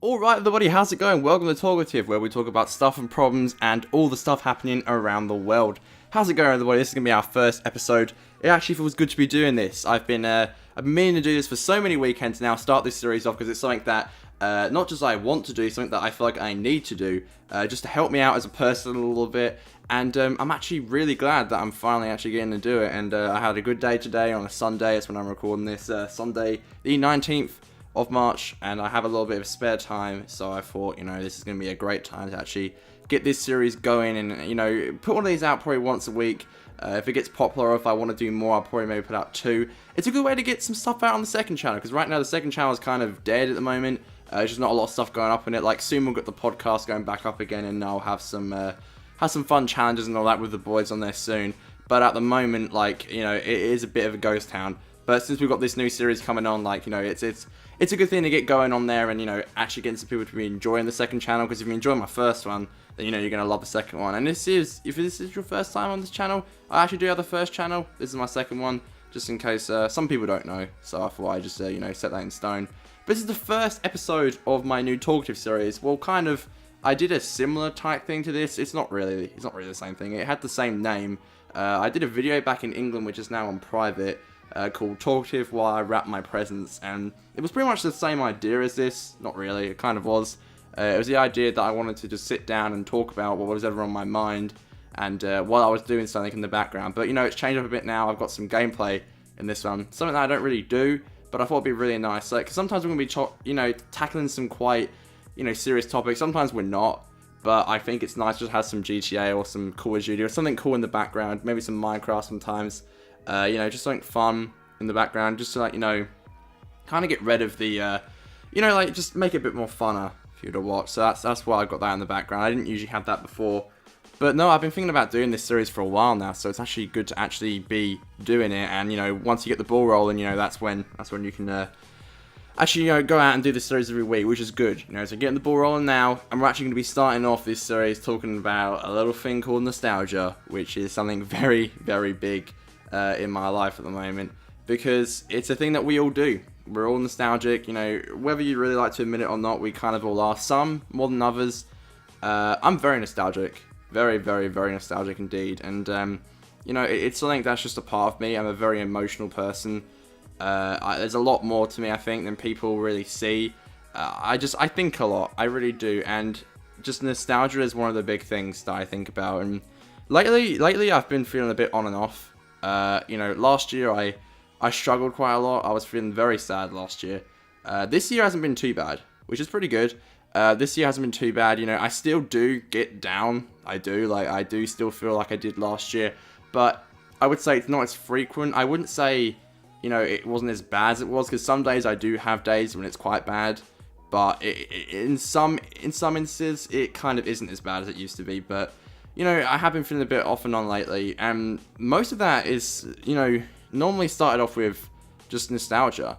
Alright everybody, how's it going? Welcome to Talkative, where we talk about stuff and problems and all the stuff happening around the world. How's it going everybody? This is going to be our first episode. It actually feels good to be doing this. I've been meaning to do this for so many weekends now, start this series off, because it's something that not just I want to do, something that I feel like I need to do, just to help me out as a person a little bit. And I'm actually really glad that I'm finally actually getting to do it. And I had a good day today on a Sunday. That's when I'm recording this, Sunday the 19th of March, and I have a little bit of spare time, so I thought, this is going to be a great time to actually get this series going and, put one of these out probably once a week. If it gets popular or if I want to do more, I'll probably maybe put out 2. It's a good way to get some stuff out on the second channel, because right now the second channel is kind of dead at the moment. There's just not a lot of stuff going up in it. Like, soon we'll get the podcast going back up again, and I'll have some fun challenges and all that with the boys on there soon. But at the moment, it is a bit of a ghost town. But since we've got this new series coming on, it's a good thing to get going on there and, actually getting some people to be enjoying the second channel. Because if you enjoy my first one, then, you're going to love the second one. And if this is your first time on this channel, I actually do have the first channel. This is my second one, just in case some people don't know. So I thought I'd just, set that in stone. But this is the first episode of my new Talkative series. Well, I did a similar type thing to this. It's not really the same thing. It had the same name. I did a video back in England, which is now on private, called Talkative While I Wrap My Presents, and it was pretty much the same idea as this. Not really, it kind of was. It was the idea that I wanted to just sit down and talk about what was ever on my mind, and while I was doing something in the background. But it's changed up a bit now. I've got some gameplay in this one, something that I don't really do, but I thought it'd be really nice. Cause sometimes we're gonna be tackling some quite serious topics. Sometimes we're not. But I think it's nice to just have some GTA or some Call of Duty or something cool in the background. Maybe some Minecraft sometimes. Just something fun in the background, just to kind of get rid of the, just make it a bit more funner for you to watch. So that's why I got that in the background. I didn't usually have that before, but no, I've been thinking about doing this series for a while now. So it's actually good to actually be doing it. And once you get the ball rolling, that's when you can actually go out and do this series every week, which is good. So getting the ball rolling now, and we're actually going to be starting off this series talking about a little thing called nostalgia, which is something very, very big in my life at the moment, because it's a thing that we all do. We're all nostalgic, whether you really like to admit it or not, we kind of all are, some more than others. I'm very nostalgic, very, very, very nostalgic indeed, and it's something that's just a part of me. I'm a very emotional person. There's a lot more to me, I think, than people really see. I think a lot, I really do, and just nostalgia is one of the big things that I think about. And lately I've been feeling a bit on and off. Last year I struggled quite a lot. I was feeling very sad last year. This year hasn't been too bad, which is pretty good. This year hasn't been too bad. I still do get down. I do still feel like I did last year, but I would say it's not as frequent. I wouldn't say, it wasn't as bad as it was, because some days I do have days when it's quite bad, but in some instances it kind of isn't as bad as it used to be. But I have been feeling a bit off and on lately, and most of that is, normally started off with just nostalgia.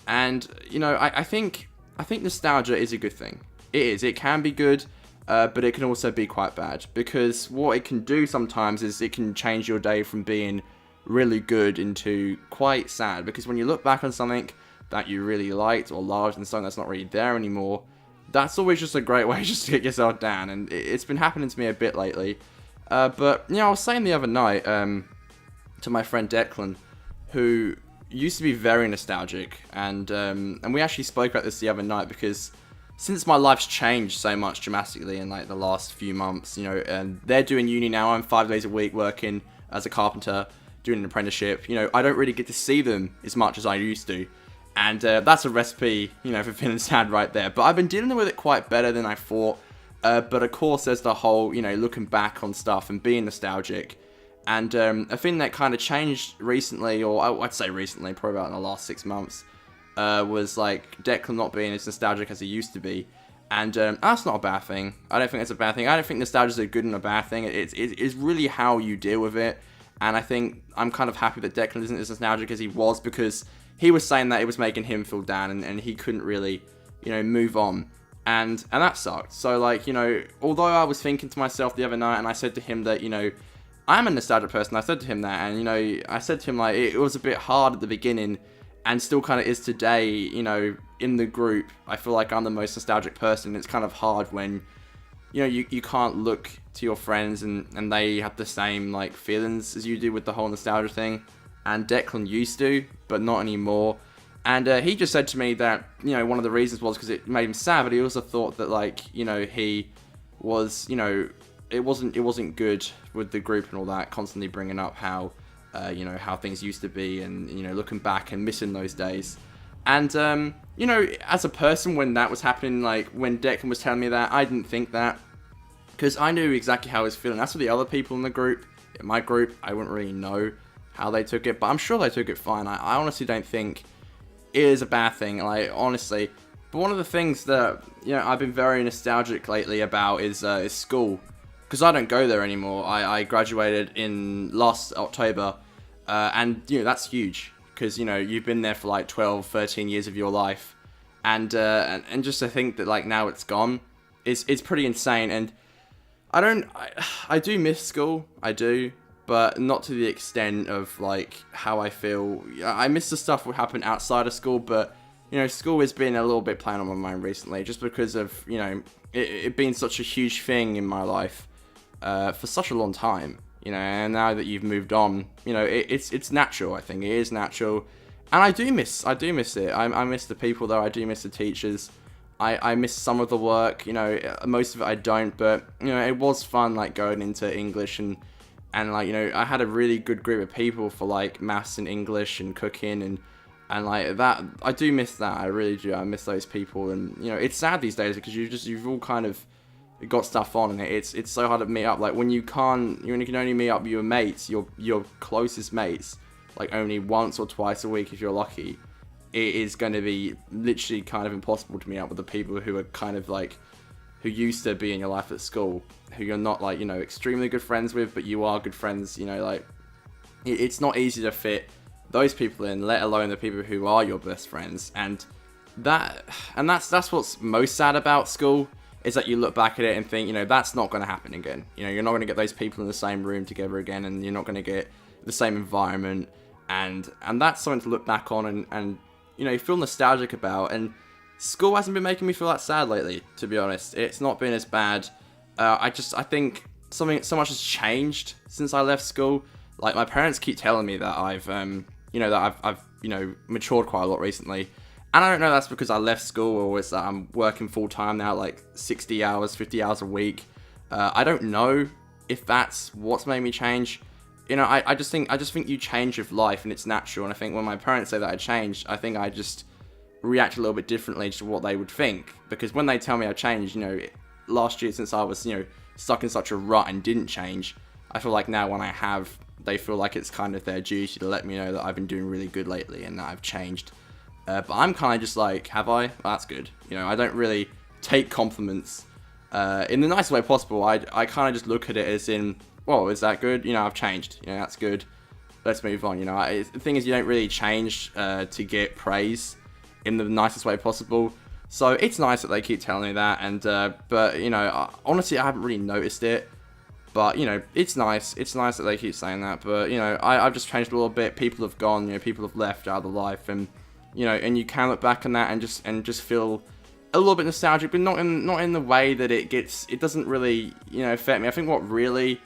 And, I think nostalgia is a good thing. It is. It can be good, but it can also be quite bad, because what it can do sometimes is it can change your day from being really good into quite sad, because when you look back on something that you really liked or loved and something that's not really there anymore, that's always just a great way just to get yourself down, and it's been happening to me a bit lately. But, I was saying the other night to my friend Declan, who used to be very nostalgic, and we actually spoke about this the other night, because since my life's changed so much dramatically in the last few months, and they're doing uni now, I'm 5 days a week working as a carpenter, doing an apprenticeship, I don't really get to see them as much as I used to. And that's a recipe, for feeling sad right there. But I've been dealing with it quite better than I thought. But of course, there's the whole, looking back on stuff and being nostalgic. And a thing that kind of changed recently, or I'd say recently, probably about in the last 6 months, was Declan not being as nostalgic as he used to be. And that's not a bad thing. I don't think it's a bad thing. I don't think nostalgia is a good and a bad thing. It's really how you deal with it. And I think I'm kind of happy that Declan isn't as nostalgic as he was, because he was saying that it was making him feel down, and he couldn't really, move on. And that sucked. So, although I was thinking to myself the other night, and I said to him that, I'm a nostalgic person, I said to him that, and, I said to him, it was a bit hard at the beginning, and still kind of is today, you know, in the group. I feel like I'm the most nostalgic person. It's kind of hard when, you know, you can't look to your friends and they have the same, like, feelings as you do with the whole nostalgia thing. And Declan used to, but not anymore. And he just said to me that, you know, one of the reasons was because it made him sad, but he also thought that, like, you know, he was, you know, it wasn't good with the group and all that, constantly bringing up how, you know, how things used to be, and, you know, looking back and missing those days. And, you know, as a person, when that was happening, like, when Declan was telling me that, I didn't think that, because I knew exactly how he was feeling. That's what the other people in the group, in my group, I wouldn't really know how they took it, but I'm sure they took it fine. I honestly don't think it is a bad thing, like, honestly. But one of the things that, you know, I've been very nostalgic lately about is school, because I don't go there anymore. I graduated in last October, and, you know, that's huge, because, you know, you've been there for like 12, 13 years of your life, and just to think that, like, now it's gone, it's pretty insane. And I do miss school, I do, but not to the extent of, like, how I feel. I miss the stuff that happened outside of school, but, you know, school has been a little bit playing on my mind recently, just because of, you know, it being such a huge thing in my life for such a long time, you know. And now that you've moved on, you know, it's natural. I think it is natural, and I do miss it. I miss the people though. I do miss the teachers. I miss some of the work, you know. Most of it I don't, but, you know, it was fun, like, going into English and like, you know, I had a really good group of people for, like, maths and English and cooking and like that. I do miss that. I really do. I miss those people. And, you know, it's sad these days because you've all kind of got stuff on, and it's so hard to meet up. Like, when you can only meet up with your mates, your closest mates, like, only once or twice a week if you're lucky, it is going to be literally kind of impossible to meet up with the people who are kind of, like, who used to be in your life at school, who you're not, like, you know, extremely good friends with, but you are good friends, you know. Like, it's not easy to fit those people in, let alone the people who are your best friends. And that's what's most sad about school, is that you look back at it and think, you know, that's not going to happen again. You know, you're not going to get those people in the same room together again, and you're not going to get the same environment, and that's something to look back on and you know, feel nostalgic about. And school hasn't been making me feel that sad lately, to be honest. It's not been as bad. I think so much has changed since I left school. Like, my parents keep telling me that I've matured quite a lot recently. And I don't know if that's because I left school, or it's that I'm working full time now, like 60 hours, 50 hours a week. I don't know if that's what's made me change. You know, I just think you change with life, and it's natural. And I think when my parents say that I changed, I think I just react a little bit differently to what they would think. Because when they tell me I changed, you know, last year, since I was, you know, stuck in such a rut and didn't change, I feel like now when I have, they feel like it's kind of their duty to let me know that I've been doing really good lately and that I've changed. But I'm kind of just like, have I? Well, that's good. You know, I don't really take compliments in the nicest way possible. I kind of just look at it as in, well, is that good? You know, I've changed. You know, that's good. Let's move on. You know, the thing is, you don't really change to get praise in the nicest way possible. So it's nice that they keep telling me that. And but, you know, honestly, I haven't really noticed it. But, you know, it's nice. It's nice that they keep saying that. But, you know, I've just changed a little bit. People have gone. You know, people have left out of the life, and, you know, and you can look back on that and just feel a little bit nostalgic, but not in the way that it doesn't really, you know, affect me. I think what really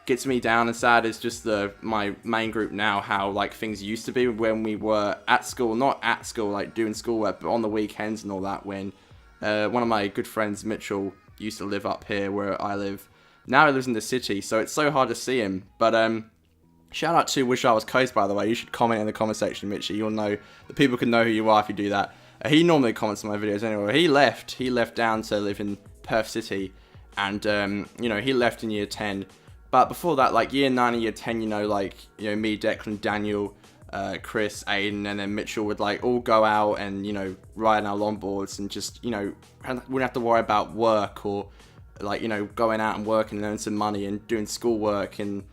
gets me down and sad is just my main group now, how, like, things used to be when we were at school, not at school, like, doing schoolwork, but on the weekends and all that, when one of my good friends, Mitchell, used to live up here where I live. Now he lives in the city, so it's so hard to see him. But shout out to Wish I Was Coast, by the way. You should comment in the comment section, Mitchie. You'll know, the people can know who you are if you do that. He normally comments on my videos anyway. He left down to live in Perth City, and you know, he left in year 10. But before that, like, year 9 and year 10, you know, like, you know, me, Declan, Daniel, Chris, Aiden, and then Mitchell would, like, all go out and, you know, ride on our longboards and just, you know, wouldn't have to worry about work, or, like, you know, going out and working and earning some money and doing schoolwork. And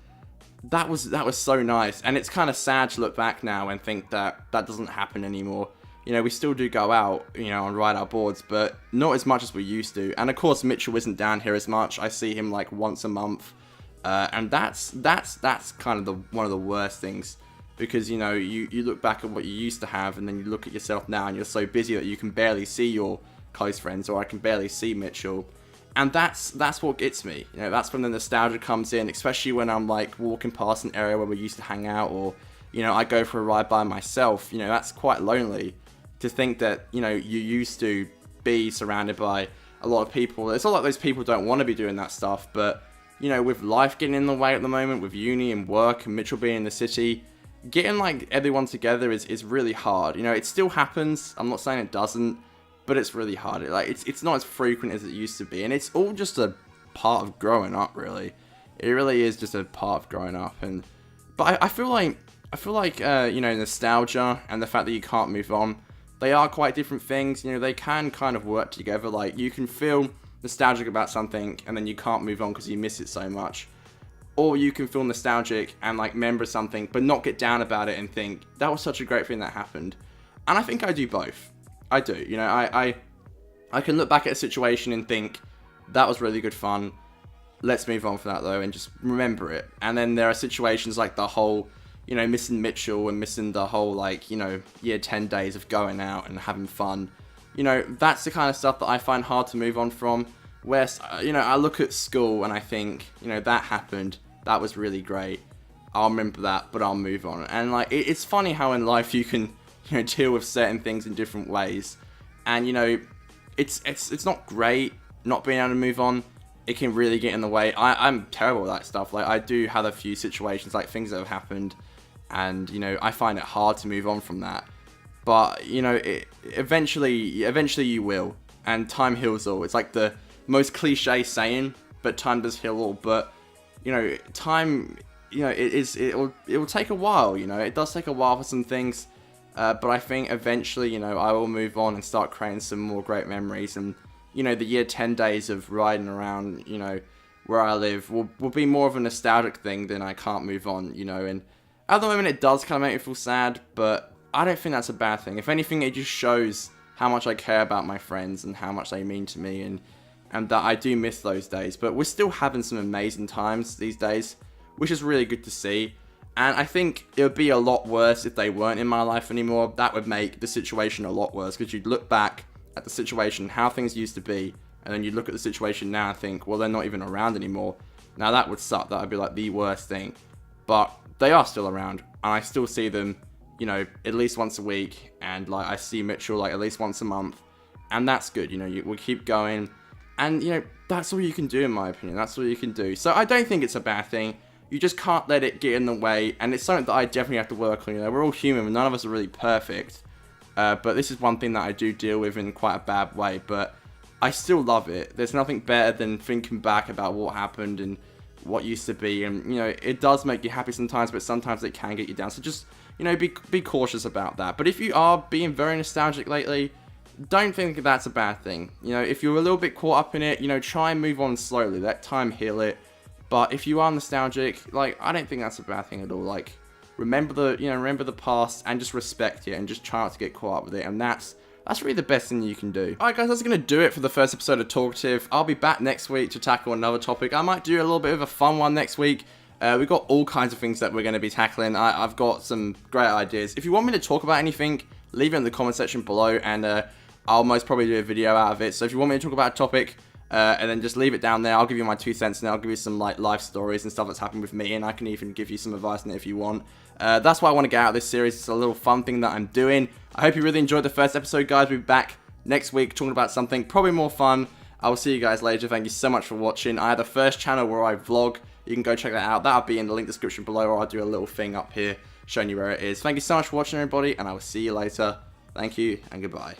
that was so nice. And it's kind of sad to look back now and think that doesn't happen anymore. You know, we still do go out, you know, and ride our boards, but not as much as we used to. And of course, Mitchell isn't down here as much. I see him like once a month, and that's kind of one of the worst things because, you know, you look back at what you used to have, and then you look at yourself now, and you're so busy that you can barely see your close friends, or I can barely see Mitchell. And that's what gets me. You know, that's when the nostalgia comes in, especially when I'm like walking past an area where we used to hang out, or, you know, I go for a ride by myself. You know, that's quite lonely to think that, you know, you used to be surrounded by a lot of people. It's not like those people don't want to be doing that stuff, but, you know, with life getting in the way at the moment, with uni and work and Mitchell being in the city, getting like everyone together is really hard. You know, it still happens. I'm not saying it doesn't, but it's really hard. It's not as frequent as it used to be, and it's all just a part of growing up, really. It really is just a part of growing up. But I feel like you know, nostalgia and the fact that you can't move on, they are quite different things. You know, they can kind of work together. Like, you can feel nostalgic about something and then you can't move on because you miss it so much, or you can feel nostalgic and like remember something but not get down about it and think that was such a great thing that happened. And I think I do both. I do. You know, I can look back at a situation and think that was really good fun. Let's move on from that though and just remember it. And then there are situations like the whole, you know, missing Mitchell and missing the whole, like, you know, year 10 days of going out and having fun. You know, that's the kind of stuff that I find hard to move on from. Where, you know, I look at school and I think, you know, that happened. That was really great. I'll remember that, but I'll move on. And like, it's funny how in life you can, you know, deal with certain things in different ways. And, you know, it's not great not being able to move on. It can really get in the way. I'm terrible at that stuff. Like, I do have a few situations, like things that have happened, and, you know, I find it hard to move on from that. But, you know, eventually you will, and time heals all. It's like the most cliche saying, but time does heal all. But, you know, time, you know, it will take a while. You know, it does take a while for some things, but I think eventually, you know, I will move on and start creating some more great memories. And, you know, the year 10 days of riding around, you know, where I live will be more of a nostalgic thing than I can't move on. You know, and at the moment it does kind of make me feel sad, but I don't think that's a bad thing. If anything, it just shows how much I care about my friends and how much they mean to me, and that I do miss those days. But we're still having some amazing times these days, which is really good to see. And I think it would be a lot worse if they weren't in my life anymore. That would make the situation a lot worse, because you'd look back at the situation, how things used to be, and then you'd look at the situation now and think, well, they're not even around anymore. Now that would suck. That would be like the worst thing. But they are still around, and I still see them, you know, at least once a week, and like I see Mitchell like at least once a month, and that's good. You know, we'll keep going, and, you know, that's all you can do, in my opinion. That's all you can do. So I don't think it's a bad thing. You just can't let it get in the way, and it's something that I definitely have to work on. You know, we're all human, and none of us are really perfect, but this is one thing that I do deal with in quite a bad way, but I still love it. There's nothing better than thinking back about what happened and what used to be, and, you know, it does make you happy sometimes, but sometimes it can get you down. So just, you know, be cautious about that. But if you are being very nostalgic lately, don't think that's a bad thing. You know, if you're a little bit caught up in it, you know, try and move on slowly. Let time heal it. But if you are nostalgic, like, I don't think that's a bad thing at all. Like, remember the past and just respect it and just try not to get caught up with it. And that's really the best thing you can do. Alright guys, that's going to do it for the first episode of Talkative. I'll be back next week to tackle another topic. I might do a little bit of a fun one next week. We've got all kinds of things that we're going to be tackling. I've got some great ideas. If you want me to talk about anything, leave it in the comment section below, and I'll most probably do a video out of it. So if you want me to talk about a topic, and then just leave it down there, I'll give you my 2 cents, and I'll give you some like life stories and stuff that's happened with me, and I can even give you some advice on it if you want. That's why I want to get out of this series. It's a little fun thing that I'm doing. I hope you really enjoyed the first episode, guys. We'll be back next week talking about something probably more fun. I will see you guys later. Thank you so much for watching. I have the first channel where I vlog. You can go check that out. That'll be in the link description below, or I'll do a little thing up here showing you where it is. Thank you so much for watching, everybody, and I will see you later. Thank you, and goodbye.